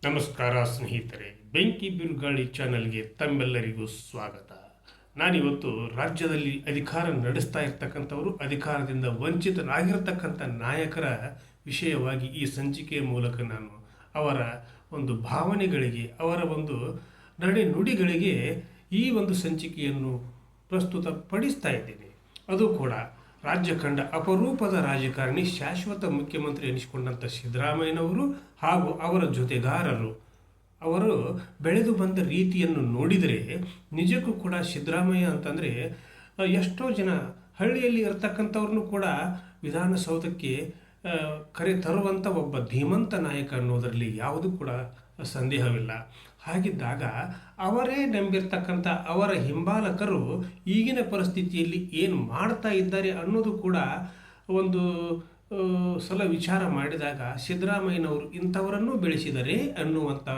ನಮಸ್ಕಾರ ಸ್ನೇಹಿತರೆ, ಬೆಂಕಿ ಬಿರುಗಾಳಿ ಚಾನಲ್ಗೆ ತಮ್ಮೆಲ್ಲರಿಗೂ ಸ್ವಾಗತ. ನಾನಿವತ್ತು ರಾಜ್ಯದಲ್ಲಿ ಅಧಿಕಾರ ನಡೆಸ್ತಾ ಇರ್ತಕ್ಕಂಥವರು, ಅಧಿಕಾರದಿಂದ ವಂಚಿತರಾಗಿರ್ತಕ್ಕಂಥ ನಾಯಕರ ವಿಷಯವಾಗಿ ಈ ಸಂಚಿಕೆಯ ಮೂಲಕ ನಾನು ಅವರ ಒಂದು ಭಾವನೆಗಳಿಗೆ, ಅವರ ಒಂದು ನುಡಿಗಳಿಗೆ ಈ ಒಂದು ಸಂಚಿಕೆಯನ್ನು ಪ್ರಸ್ತುತಪಡಿಸ್ತಾ ಇದ್ದೇನೆ. ಅದು ಕೂಡ ರಾಜ್ಯ ಕಂಡ ಅಪರೂಪದ ರಾಜಕಾರಣಿ, ಶಾಶ್ವತ ಮುಖ್ಯಮಂತ್ರಿ ಎನಿಸಿಕೊಂಡಂಥ ಸಿದ್ದರಾಮಯ್ಯನವರು ಹಾಗೂ ಅವರ ಜೊತೆಗಾರರು ಅವರು ಬೆಳೆದು ಬಂದ ರೀತಿಯನ್ನು ನೋಡಿದರೆ ನಿಜಕ್ಕೂ ಕೂಡ ಸಿದ್ದರಾಮಯ್ಯ ಅಂತಂದರೆ ಎಷ್ಟೋ ಜನ ಹಳ್ಳಿಯಲ್ಲಿ ಇರತಕ್ಕಂಥವ್ರನ್ನೂ ಕೂಡ ವಿಧಾನಸೌಧಕ್ಕೆ ಕರೆ ತರುವಂಥ ಒಬ್ಬ ಧೀಮಂತ ನಾಯಕ ಅನ್ನೋದರಲ್ಲಿ ಯಾವುದೂ ಕೂಡ ಸಂದೇಹವಿಲ್ಲ. ಹಾಗಿದ್ದಾಗ ಅವರೇ ನಂಬಿರ್ತಕ್ಕಂಥ ಅವರ ಹಿಂಬಾಲಕರು ಈಗಿನ ಪರಿಸ್ಥಿತಿಯಲ್ಲಿ ಏನು ಮಾಡ್ತಾ ಇದ್ದಾರೆ ಅನ್ನೋದು ಕೂಡ ಒಂದು ಸಲ ವಿಚಾರ ಮಾಡಿದಾಗ ಸಿದ್ದರಾಮಯ್ಯನವರು ಇಂಥವರನ್ನು ಬೆಳೆಸಿದರೆ ಅನ್ನುವಂಥ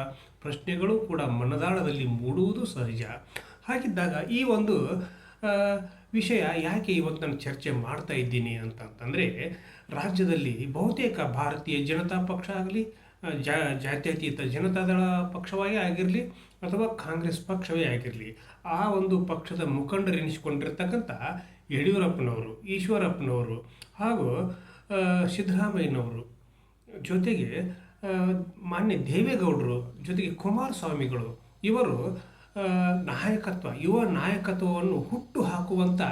ಪ್ರಶ್ನೆಗಳು ಕೂಡ ಮನದಾಳದಲ್ಲಿ ಮೂಡುವುದು ಸಹಜ. ಹಾಗಿದ್ದಾಗ ಈ ಒಂದು ವಿಷಯ ಯಾಕೆ ಇವತ್ತು ನಾನು ಚರ್ಚೆ ಮಾಡ್ತಾ ಇದ್ದೀನಿ ಅಂತಂದರೆ, ರಾಜ್ಯದಲ್ಲಿ ಬಹುತೇಕ ಭಾರತೀಯ ಜನತಾ ಪಕ್ಷ ಆಗಲಿ, ಜಾತ್ಯತೀತ ಜನತಾದಳ ಪಕ್ಷವೇ ಆಗಿರಲಿ ಅಥವಾ ಕಾಂಗ್ರೆಸ್ ಪಕ್ಷವೇ ಆಗಿರಲಿ, ಆ ಒಂದು ಪಕ್ಷದ ಮುಖಂಡರೆನಿಸಿಕೊಂಡಿರ್ತಕ್ಕಂಥ ಯಡಿಯೂರಪ್ಪನವರು, ಈಶ್ವರಪ್ಪನವರು ಹಾಗೂ ಸಿದ್ದರಾಮಯ್ಯನವರು ಜೊತೆಗೆ ಮಾನ್ಯ ದೇವೇಗೌಡರು ಜೊತೆಗೆ ಕುಮಾರಸ್ವಾಮಿಗಳು ಇವರು ಯುವ ನಾಯಕತ್ವವನ್ನು ಹುಟ್ಟು ಹಾಕುವಂಥ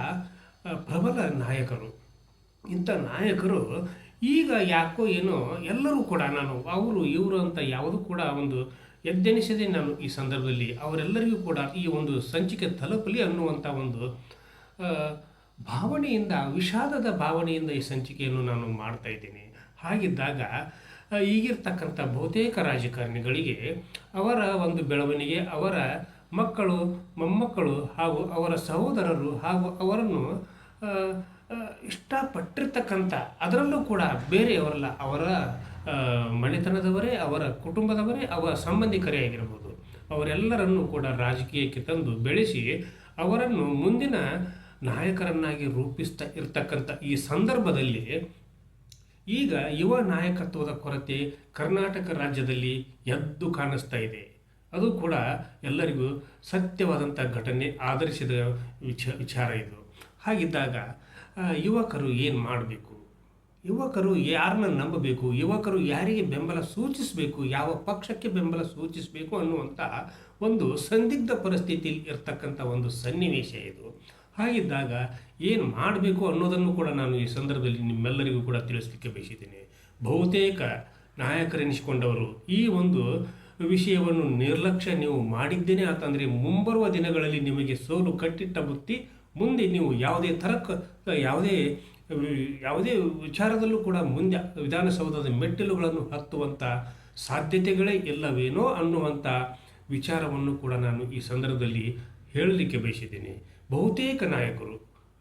ಪ್ರಬಲ ನಾಯಕರು. ಇಂಥ ನಾಯಕರು ಈಗ ಯಾಕೋ ಏನೋ ಎಲ್ಲರೂ ಕೂಡ, ನಾನು ಅವರು ಇವರು ಅಂತ ಯಾವುದೂ ಕೂಡ ಒಂದು ಎದ್ದೆನಿಸದೆ ನಾನು ಈ ಸಂದರ್ಭದಲ್ಲಿ ಅವರೆಲ್ಲರಿಗೂ ಕೂಡ ಈ ಒಂದು ಸಂಚಿಕೆ ತಲುಪಲಿ ಅನ್ನುವಂಥ ಒಂದು ಭಾವನೆಯಿಂದ, ವಿಷಾದದ ಭಾವನೆಯಿಂದ ಈ ಸಂಚಿಕೆಯನ್ನು ನಾನು ಮಾಡ್ತಾ ಇದ್ದೀನಿ. ಹಾಗಿದ್ದಾಗ ಈಗಿರ್ತಕ್ಕಂಥ ಬಹುತೇಕ ರಾಜಕಾರಣಿಗಳಿಗೆ ಅವರ ಒಂದು ಬೆಳವಣಿಗೆ, ಅವರ ಮಕ್ಕಳು, ಮೊಮ್ಮಕ್ಕಳು ಹಾಗೂ ಅವರ ಸಹೋದರರು ಹಾಗೂ ಅವರನ್ನು ಇಷ್ಟಪಟ್ಟಿರ್ತಕ್ಕಂಥ, ಅದರಲ್ಲೂ ಕೂಡ ಬೇರೆಯವರಲ್ಲ, ಅವರ ಮನೆತನದವರೇ, ಅವರ ಕುಟುಂಬದವರೇ, ಅವರ ಸಂಬಂಧಿಕರೇ ಆಗಿರ್ಬೋದು, ಅವರೆಲ್ಲರನ್ನೂ ಕೂಡ ರಾಜಕೀಯಕ್ಕೆ ತಂದು ಬೆಳೆಸಿ ಅವರನ್ನು ಮುಂದಿನ ನಾಯಕರನ್ನಾಗಿ ರೂಪಿಸ್ತಾ ಇರ್ತಕ್ಕಂಥ ಈ ಸಂದರ್ಭದಲ್ಲಿ ಈಗ ಯುವ ನಾಯಕತ್ವದ ಕೊರತೆ ಕರ್ನಾಟಕ ರಾಜ್ಯದಲ್ಲಿ ಎದ್ದು ಕಾಣಿಸ್ತಾ ಇದೆ. ಅದು ಕೂಡ ಎಲ್ಲರಿಗೂ ಸತ್ಯವಾದಂಥ ಘಟನೆ, ಆಧರಿಸಿದ ವಿಚಾರ ಇದು. ಹಾಗಿದ್ದಾಗ ಯುವಕರು ಏನು ಮಾಡಬೇಕು, ಯುವಕರು ಯಾರನ್ನ ನಂಬಬೇಕು, ಯುವಕರು ಯಾರಿಗೆ ಬೆಂಬಲ ಸೂಚಿಸಬೇಕು, ಯಾವ ಪಕ್ಷಕ್ಕೆ ಬೆಂಬಲ ಸೂಚಿಸಬೇಕು ಅನ್ನುವಂಥ ಒಂದು ಸಂದಿಗ್ಧ ಪರಿಸ್ಥಿತಿಯಲ್ಲಿ ಇರ್ತಕ್ಕಂಥ ಒಂದು ಸನ್ನಿವೇಶ ಇದು. ಹಾಗಿದ್ದಾಗ ಏನು ಮಾಡಬೇಕು ಅನ್ನೋದನ್ನು ಕೂಡ ನಾನು ಈ ಸಂದರ್ಭದಲ್ಲಿ ನಿಮ್ಮೆಲ್ಲರಿಗೂ ಕೂಡ ತಿಳಿಸ್ಲಿಕ್ಕೆ ಬಯಸಿದ್ದೇನೆ. ಬಹುತೇಕ ನಾಯಕರೆನಿಸಿಕೊಂಡವರು ಈ ಒಂದು ವಿಷಯವನ್ನು ನಿರ್ಲಕ್ಷ್ಯ ನೀವು ಮಾಡಿದ್ದೇನೆ ಅಂತಂದರೆ ಮುಂಬರುವ ದಿನಗಳಲ್ಲಿ ನಿಮಗೆ ಸೋಲು ಕಟ್ಟಿಟ್ಟ ಬುತ್ತಿ. ಮುಂದೆ ನೀವು ಯಾವುದೇ ವಿಚಾರದಲ್ಲೂ ಕೂಡ ಮುಂದೆ ವಿಧಾನಸೌಧದ ಮೆಟ್ಟಿಲುಗಳನ್ನು ಹತ್ತುವಂಥ ಸಾಧ್ಯತೆಗಳೇ ಇಲ್ಲವೇನೋ ಅನ್ನುವಂಥ ವಿಚಾರವನ್ನು ಕೂಡ ನಾನು ಈ ಸಂದರ್ಭದಲ್ಲಿ ಹೇಳಲಿಕ್ಕೆ ಬಯಸಿದ್ದೀನಿ. ಬಹುತೇಕ ನಾಯಕರು,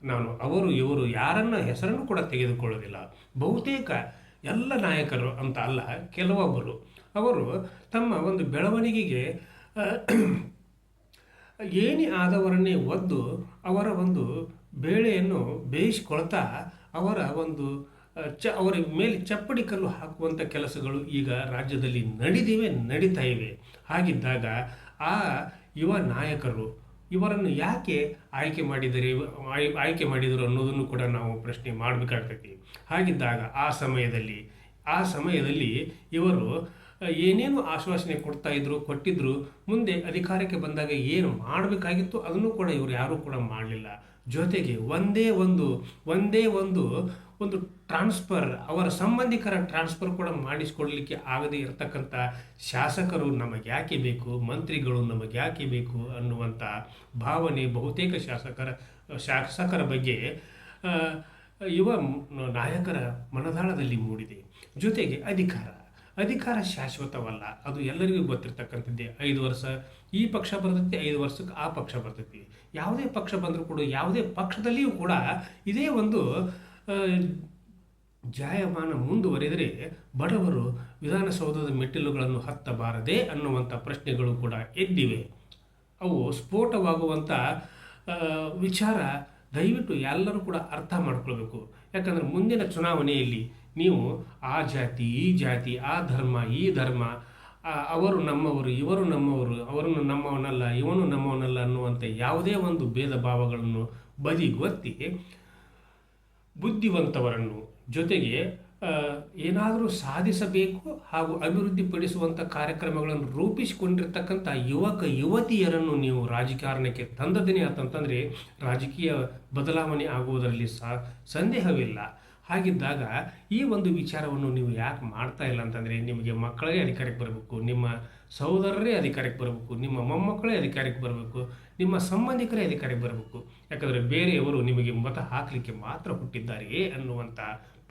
ನಾನು ಅವರು ಇವರು ಯಾರನ್ನ ಹೆಸರನ್ನು ಕೂಡ ತೆಗೆದುಕೊಳ್ಳೋದಿಲ್ಲ, ಬಹುತೇಕ ಎಲ್ಲ ನಾಯಕರು ಅಂತ ಅಲ್ಲ, ಕೆಲವೊಬ್ಬರು ಅವರು ತಮ್ಮ ಒಂದು ಬೆಳವಣಿಗೆಗೆ ಏನಿ ಆದವರನ್ನೇ ಒದ್ದು ಅವರ ಒಂದು ಬೇಳೆಯನ್ನು ಬೇಯಿಸಿಕೊಳ್ತಾ ಅವರ ಒಂದು ಅವರ ಮೇಲೆ ಚಪ್ಪಡಿ ಕಲ್ಲು ಹಾಕುವಂಥ ಕೆಲಸಗಳು ಈಗ ರಾಜ್ಯದಲ್ಲಿ ನಡೀತಾ ಇವೆ. ಹಾಗಿದ್ದಾಗ ಆ ಯುವ ನಾಯಕರು ಇವರನ್ನು ಯಾಕೆ ಆಯ್ಕೆ ಮಾಡಿದರು ಅನ್ನೋದನ್ನು ಕೂಡ ನಾವು ಪ್ರಶ್ನೆ ಮಾಡಬೇಕಾಗ್ತೈತಿ. ಹಾಗಿದ್ದಾಗ ಆ ಸಮಯದಲ್ಲಿ ಇವರು ಏನೇನು ಆಶ್ವಾಸನೆ ಕೊಟ್ಟಿದ್ರು, ಮುಂದೆ ಅಧಿಕಾರಕ್ಕೆ ಬಂದಾಗ ಏನು ಮಾಡಬೇಕಾಗಿತ್ತು ಅದನ್ನು ಕೂಡ ಇವರು ಯಾರೂ ಕೂಡ ಮಾಡಲಿಲ್ಲ. ಜೊತೆಗೆ ಒಂದೇ ಒಂದು ಟ್ರಾನ್ಸ್ಫರ್, ಅವರ ಸಂಬಂಧಿಕರ ಟ್ರಾನ್ಸ್ಫರ್ ಕೂಡ ಮಾಡಿಸ್ಕೊಡ್ಲಿಕ್ಕೆ ಆಗದೇ ಇರತಕ್ಕಂಥ ಶಾಸಕರು ನಮಗೆ ಯಾಕೆ ಬೇಕು, ಮಂತ್ರಿಗಳು ನಮಗೆ ಯಾಕೆ ಬೇಕು ಅನ್ನುವಂಥ ಭಾವನೆ ಬಹುತೇಕ ಶಾಸಕರ ಬಗ್ಗೆ ಯುವ ನಾಯಕರ ಮನದಾಳದಲ್ಲಿ ಮೂಡಿದೆ. ಜೊತೆಗೆ ಅಧಿಕಾರ ಶಾಶ್ವತವಲ್ಲ, ಅದು ಎಲ್ಲರಿಗೂ ಗೊತ್ತಿರ್ತಕ್ಕಂಥದ್ದೇ. 5 ವರ್ಷ ಈ ಪಕ್ಷ ಬರ್ತೈತಿ, 5 ವರ್ಷಕ್ಕೆ ಆ ಪಕ್ಷ ಬರ್ತೈತಿ. ಯಾವುದೇ ಪಕ್ಷ ಬಂದರೂ ಕೂಡ, ಯಾವುದೇ ಪಕ್ಷದಲ್ಲಿಯೂ ಕೂಡ ಇದೇ ಒಂದು ಜಾಯಮಾನ ಮುಂದುವರೆದರೆ ಬಡವರು ವಿಧಾನಸೌಧದ ಮೆಟ್ಟಿಲುಗಳನ್ನು ಹತ್ತಬಾರದೆ ಅನ್ನುವಂಥ ಪ್ರಶ್ನೆಗಳು ಕೂಡ ಎದ್ದಿವೆ. ಅವು ಸ್ಫೋಟವಾಗುವಂಥ ವಿಚಾರ ದಯವಿಟ್ಟು ಎಲ್ಲರೂ ಕೂಡ ಅರ್ಥ ಮಾಡ್ಕೊಳ್ಬೇಕು. ಯಾಕಂದರೆ ಮುಂದಿನ ಚುನಾವಣೆಯಲ್ಲಿ ನೀವು ಆ ಜಾತಿ ಈ ಜಾತಿ, ಆ ಧರ್ಮ ಈ ಧರ್ಮ ಅವರು ನಮ್ಮವರು, ಇವರು ನಮ್ಮವರು, ಅವರನ್ನು ನಮ್ಮವನಲ್ಲ, ಇವನು ನಮ್ಮವನಲ್ಲ ಅನ್ನುವಂಥ ಯಾವುದೇ ಒಂದು ಭೇದ ಭಾವಗಳನ್ನು ಬದಿಗೊತ್ತಿ ಬುದ್ಧಿವಂತವರನ್ನು ಜೊತೆಗೆ ಏನಾದರೂ ಸಾಧಿಸಬೇಕು ಹಾಗೂ ಅಭಿವೃದ್ಧಿಪಡಿಸುವಂಥ ಕಾರ್ಯಕ್ರಮಗಳನ್ನು ರೂಪಿಸಿಕೊಂಡಿರ್ತಕ್ಕಂಥ ಯುವತಿಯರನ್ನು ನೀವು ರಾಜಕಾರಣಕ್ಕೆ ತಂದದ್ದೇನೆ ಅಂತಂತಂದರೆ ರಾಜಕೀಯ ಬದಲಾವಣೆ ಆಗುವುದರಲ್ಲಿ ಸಂದೇಹವಿಲ್ಲ. ಹಾಗಿದ್ದಾಗ ಈ ಒಂದು ವಿಚಾರವನ್ನು ನೀವು ಯಾಕೆ ಮಾಡ್ತಾ ಇಲ್ಲ ಅಂತಂದರೆ, ನಿಮಗೆ ಮಕ್ಕಳೇ ಅಧಿಕಾರಕ್ಕೆ ಬರಬೇಕು, ನಿಮ್ಮ ಸಹೋದರರೇ ಅಧಿಕಾರಕ್ಕೆ ಬರಬೇಕು, ನಿಮ್ಮ ಮೊಮ್ಮಕ್ಕಳೇ ಅಧಿಕಾರಕ್ಕೆ ಬರಬೇಕು, ನಿಮ್ಮ ಸಂಬಂಧಿಕರೇ ಅಧಿಕಾರಕ್ಕೆ ಬರಬೇಕು. ಯಾಕಂದರೆ ಬೇರೆಯವರು ನಿಮಗೆ ಮತ ಹಾಕಲಿಕ್ಕೆ ಮಾತ್ರ ಹುಟ್ಟಿದ್ದಾರೆಯೇ ಅನ್ನುವಂಥ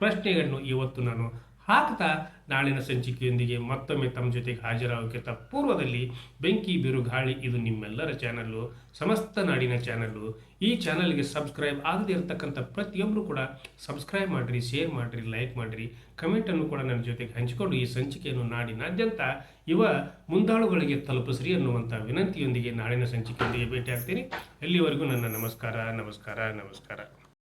ಪ್ರಶ್ನೆಗಳನ್ನು ಇವತ್ತು ನಾನು ಹಾಕ್ತಾ ನಾಳಿನ ಸಂಚಿಕೆಯೊಂದಿಗೆ ಮತ್ತೊಮ್ಮೆ ತಮ್ಮ ಜೊತೆಗೆ ಹಾಜರಾಗೋಕ್ಕಿಂತ ಪೂರ್ವದಲ್ಲಿ ಬೆಂಕಿ ಬಿರುಗಾಳಿ ಇದು ನಿಮ್ಮೆಲ್ಲರ ಚಾನಲ್ಲು, ಸಮಸ್ತ ನಾಡಿನ ಚಾನಲ್ಲು. ಈ ಚಾನಲ್ಗೆ ಸಬ್ಸ್ಕ್ರೈಬ್ ಆಗದೇ ಇರತಕ್ಕಂಥ ಪ್ರತಿಯೊಬ್ಬರು ಕೂಡ ಸಬ್ಸ್ಕ್ರೈಬ್ ಮಾಡಿರಿ, ಶೇರ್ ಮಾಡಿರಿ, ಲೈಕ್ ಮಾಡಿರಿ, ಕಮೆಂಟನ್ನು ಕೂಡ ನನ್ನ ಜೊತೆಗೆ ಹಂಚಿಕೊಂಡು ಈ ಸಂಚಿಕೆಯನ್ನು ನಾಡಿನಾದ್ಯಂತ ಮುಂದಾಳುಗಳಿಗೆ ತಲುಪಿಸ್ರಿ ಅನ್ನುವಂಥ ವಿನಂತಿಯೊಂದಿಗೆ ನಾಳಿನ ಸಂಚಿಕೆಯೊಂದಿಗೆ ಭೇಟಿ ಆಗ್ತೀನಿ. ಎಲ್ಲಿವರೆಗೂ ನನ್ನ ನಮಸ್ಕಾರ.